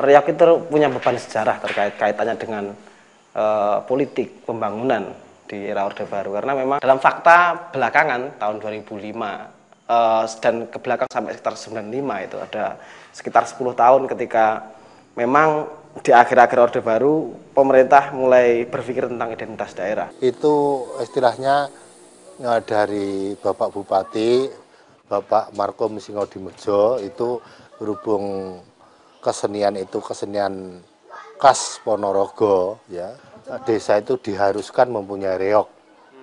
Riok itu punya beban sejarah terkait kaitannya dengan politik pembangunan di era Orde Baru, karena memang dalam fakta belakangan tahun 2005 dan ke belakang sampai sekitar 95 itu ada sekitar 10 tahun ketika memang di akhir-akhir Orde Baru pemerintah mulai berpikir tentang identitas daerah. Itu istilahnya dari Bapak Bupati, Bapak Markom Singodimedjo itu berhubung kesenian itu kesenian khas Ponorogo, ya. Desa itu diharuskan mempunyai reog.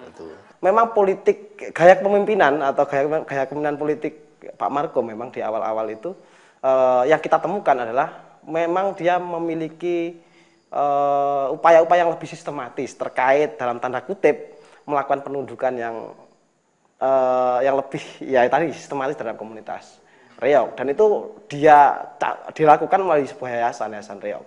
Gitu. Memang politik gaya kepemimpinan atau gaya kepemimpinan politik Pak Markom memang di awal-awal itu yang kita temukan adalah memang dia memiliki upaya-upaya yang lebih sistematis terkait dalam tanda kutip melakukan penundukan yang lebih ya tadi sistematis dalam komunitas reog, dan itu dia dilakukan melalui sebuah yayasan reog.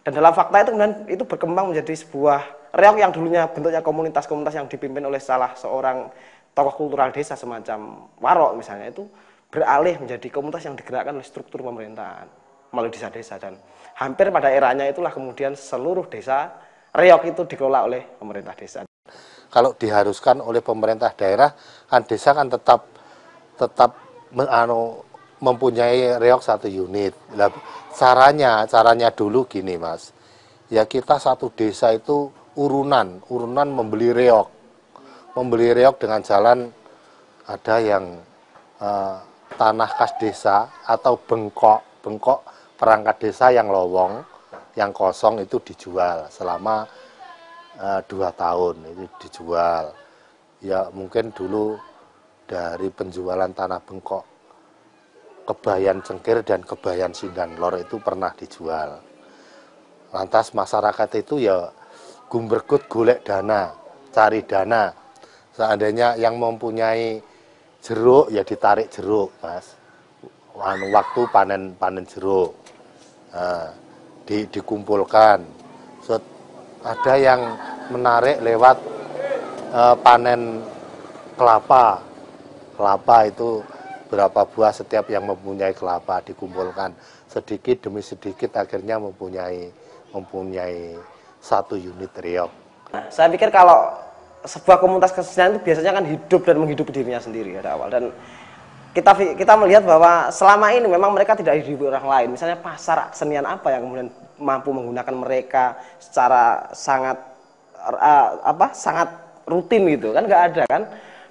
Dan dalam fakta itu kemudian itu berkembang menjadi sebuah reog yang dulunya bentuknya komunitas-komunitas yang dipimpin oleh salah seorang tokoh kultural desa semacam Warok misalnya, itu beralih menjadi komunitas yang digerakkan oleh struktur pemerintahan melalui desa-desa, dan hampir pada eranya itulah kemudian seluruh desa reog itu dikelola oleh pemerintah desa. Kalau diharuskan oleh pemerintah daerah, kan desa kan tetap mempunyai reog satu unit. Nah, caranya dulu gini Mas, ya kita satu desa itu urunan membeli reog dengan jalan ada yang tanah kas desa atau bengkok perangkat desa yang lowong, yang kosong itu dijual selama 2 tahun itu dijual. Ya mungkin dulu dari penjualan tanah bengkok Kebayan Cengkir dan Kebayan Sindanlor itu pernah dijual. Lantas masyarakat itu ya gumbergut golek dana, cari dana. Seandainya yang mempunyai jeruk ya ditarik jeruk, Mas. Waktu panen jeruk. Nah, dikumpulkan. So, ada yang menarik lewat panen kelapa. Kelapa itu berapa buah setiap yang mempunyai kelapa dikumpulkan sedikit demi sedikit akhirnya mempunyai 1 unit reog. Nah, saya pikir kalau sebuah komunitas kesenian itu biasanya kan hidup dan menghidupi dirinya sendiri pada awal, dan kita melihat bahwa selama ini memang mereka tidak dihidupi orang lain. Misalnya pasar kesenian apa yang kemudian mampu menggunakan mereka secara sangat rutin gitu kan, nggak ada kan.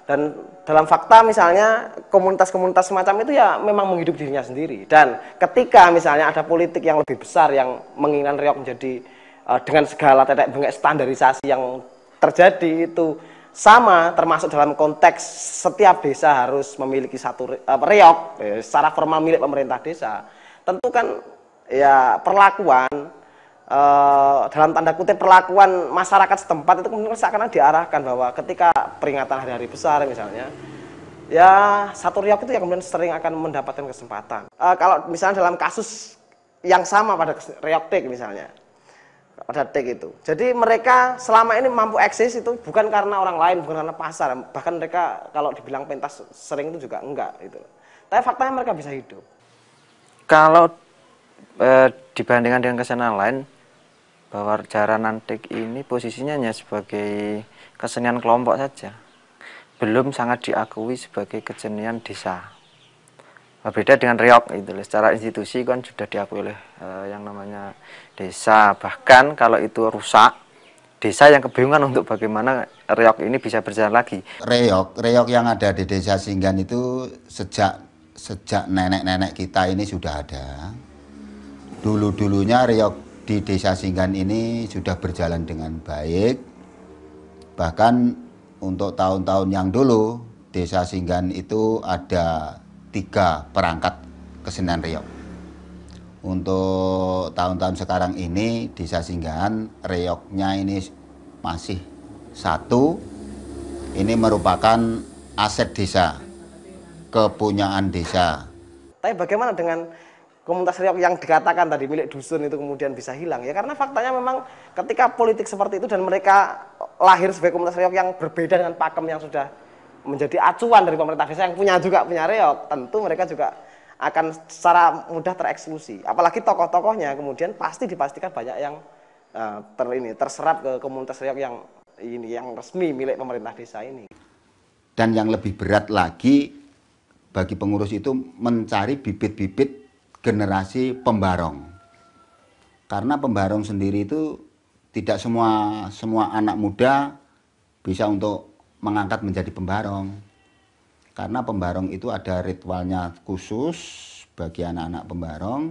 Dan dalam fakta misalnya komunitas-komunitas semacam itu ya memang menghidupi dirinya sendiri. Dan ketika misalnya ada politik yang lebih besar yang menginginkan reog menjadi dengan segala tetek bengek standarisasi yang terjadi itu sama, termasuk dalam konteks setiap desa harus memiliki satu reog secara formal milik pemerintah desa. Tentu kan ya perlakuan dalam tanda kutip perlakuan masyarakat setempat itu kemudian seakan-akan diarahkan bahwa ketika peringatan hari-hari besar misalnya, ya satu reog itu yang kemudian sering akan mendapatkan kesempatan. Kalau misalnya dalam kasus yang sama pada reog TIK misalnya, pada TIK itu, jadi mereka selama ini mampu eksis itu bukan karena orang lain, bukan karena pasar, bahkan mereka kalau dibilang pentas sering itu juga enggak gitu. Tapi faktanya mereka bisa hidup. Kalau dibandingkan dengan kesenian lain, bahwa jaranan tik ini posisinya hanya sebagai kesenian kelompok saja, belum sangat diakui sebagai kesenian desa. Berbeda dengan reog itu, secara institusi kan sudah diakui oleh yang namanya desa. Bahkan kalau itu rusak, desa yang kebingungan untuk bagaimana reog ini bisa berjalan lagi. Reog yang ada di Desa Singgan itu sejak nenek-nenek kita ini sudah ada. Dulu-dulunya reog di Desa Singgan ini sudah berjalan dengan baik. Bahkan untuk tahun-tahun yang dulu, Desa Singgan itu ada 3 perangkat kesenian reog. Untuk tahun-tahun sekarang ini Desa Singgahan reognya ini masih 1. Ini merupakan aset desa, kepunyaan desa. Tapi bagaimana dengan komunitas reog yang dikatakan tadi milik dusun itu kemudian bisa hilang? Ya karena faktanya memang ketika politik seperti itu dan mereka lahir sebagai komunitas reog yang berbeda dengan pakem yang sudah menjadi acuan dari pemerintah desa yang punya reog, tentu mereka juga akan secara mudah tereksklusi. Apalagi tokoh-tokohnya kemudian pasti dipastikan banyak yang terserap ke komunitas reog yang resmi milik pemerintah desa ini. Dan yang lebih berat lagi bagi pengurus itu mencari bibit-bibit generasi pembarong. Karena pembarong sendiri itu tidak semua anak muda bisa untuk mengangkat menjadi pembarong. Karena pembarong itu ada ritualnya khusus bagi anak-anak pembarong.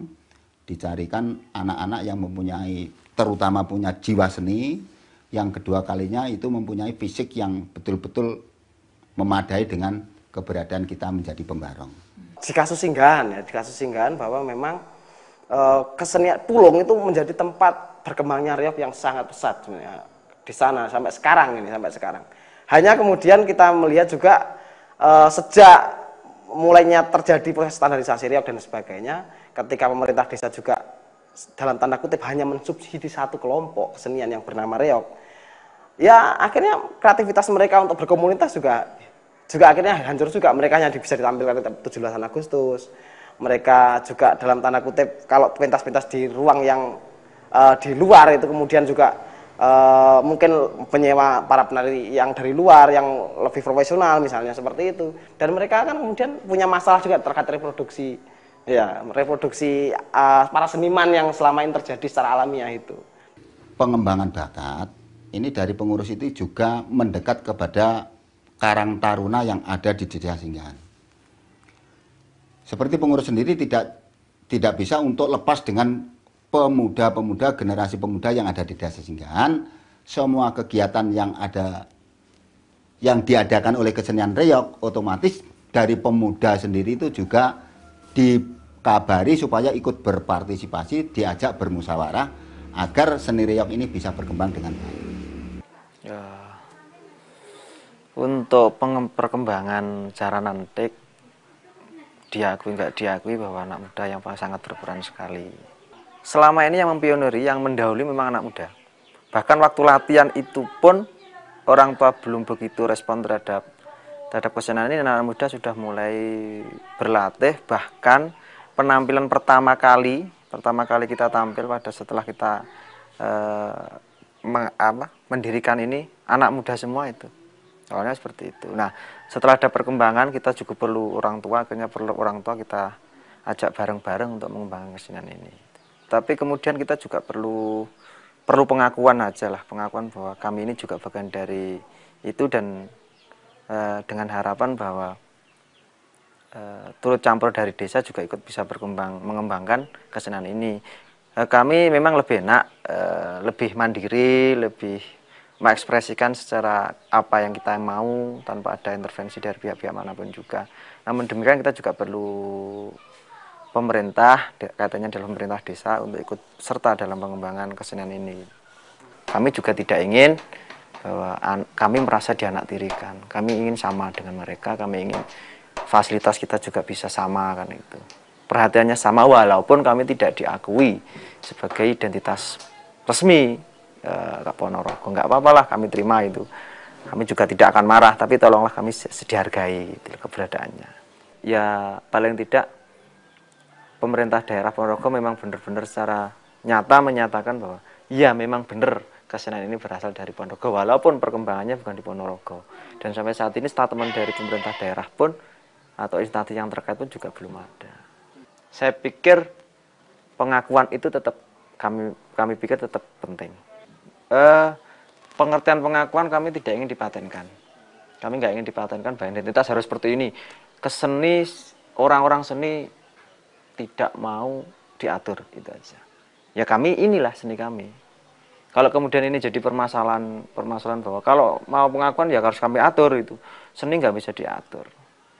Dicarikan anak-anak yang mempunyai, terutama punya jiwa seni. Yang kedua kalinya itu mempunyai fisik yang betul-betul memadai dengan keberadaan kita menjadi pembarong. Di kasus Singgahan bahwa memang kesenian Pulung itu menjadi tempat berkembangnya reog yang sangat pesat sebenarnya di sana sampai sekarang. Hanya kemudian kita melihat juga sejak mulainya terjadi proses standarisasi reog dan sebagainya, ketika pemerintah desa juga dalam tanda kutip hanya mensubsidi satu kelompok kesenian yang bernama reog, ya akhirnya kreativitas mereka untuk berkomunitas juga akhirnya hancur juga. Mereka hanya bisa ditampilkan 17 Agustus. Mereka juga dalam tanda kutip kalau pentas-pentas di ruang yang di luar itu kemudian juga mungkin menyewa para penari yang dari luar yang lebih profesional misalnya seperti itu. Dan mereka kan kemudian punya masalah juga terkait reproduksi para seniman yang selama ini terjadi secara alamiah itu. Pengembangan bakat ini dari pengurus itu juga mendekat kepada Karang Taruna yang ada di Desa Singgahan. Seperti pengurus sendiri tidak bisa untuk lepas dengan pemuda-pemuda, generasi pemuda yang ada di Desa Singgahan. Semua kegiatan yang diadakan oleh kesenian reog, otomatis dari pemuda sendiri itu juga dikabari supaya ikut berpartisipasi, diajak bermusyawarah agar seni reog ini bisa berkembang dengan baik. Ya, untuk perkembangan jaranan tik, diakui nggak diakui bahwa anak muda yang sangat berperan sekali. Selama ini yang mempioniri, yang mendahului memang anak muda. Bahkan waktu latihan itu pun orang tua belum begitu respon terhadap kesenian ini. Anak muda sudah mulai berlatih. Bahkan penampilan pertama kali kita tampil setelah kita mendirikan ini, anak muda semua itu. Awalnya seperti itu. Nah, setelah ada perkembangan, kita juga perlu orang tua, kita ajak bareng-bareng untuk mengembangkan kesenian ini. Tapi kemudian kita juga perlu pengakuan pengakuan bahwa kami ini juga bagian dari itu, dan dengan harapan bahwa turut campur dari desa juga ikut bisa mengembangkan kesenian ini. Kami memang lebih enak, lebih mandiri, lebih mengekspresikan secara apa yang kita mau tanpa ada intervensi dari pihak-pihak manapun juga. Namun demikian kita juga perlu pemerintah, katanya dalam pemerintah desa, untuk ikut serta dalam pengembangan kesenian ini. Kami juga tidak ingin bahwa kami merasa dianaktirikan. Kami ingin sama dengan mereka, kami ingin fasilitas kita juga bisa sama, kan itu. Perhatiannya sama walaupun kami tidak diakui sebagai identitas resmi Ponorogo. Nggak apa-apa lah, kami terima itu. Kami juga tidak akan marah, tapi tolonglah kami dihargai keberadaannya. Ya paling tidak pemerintah daerah Ponorogo memang benar-benar secara nyata menyatakan bahwa iya memang benar kesenian ini berasal dari Ponorogo, walaupun perkembangannya bukan di Ponorogo. Dan sampai saat ini statement dari pemerintah daerah pun atau instansi yang terkait pun juga belum ada. Saya pikir pengakuan itu tetap kami pikir tetap penting. Pengertian pengakuan kami tidak ingin dipatenkan. Kami nggak ingin dipatenkan bahwa identitas harus seperti ini. Keseni, orang-orang seni tidak mau diatur, itu aja. Ya kami inilah seni kami. Kalau kemudian ini jadi permasalahan bahwa kalau mau pengakuan ya harus kami atur itu. Seni nggak bisa diatur.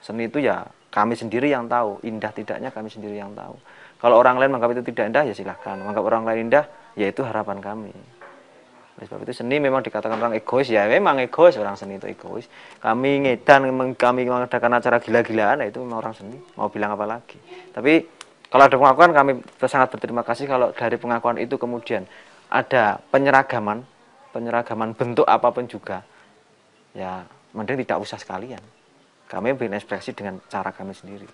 Seni itu ya kami sendiri yang tahu, indah tidaknya kami sendiri yang tahu. Kalau orang lain menganggap itu tidak indah ya silahkan, menganggap orang lain indah ya itu harapan kami. Oleh sebab itu seni memang dikatakan orang egois, ya memang egois, orang seni itu egois. Kami ngedan, kami mengadakan acara gila-gilaan, ya itu memang orang seni, mau bilang apa lagi. Tapi kalau ada pengakuan kami sangat berterima kasih kalau dari pengakuan itu kemudian ada penyeragaman bentuk apapun juga, ya mending tidak usah sekalian. Kami berekspresi dengan cara kami sendiri.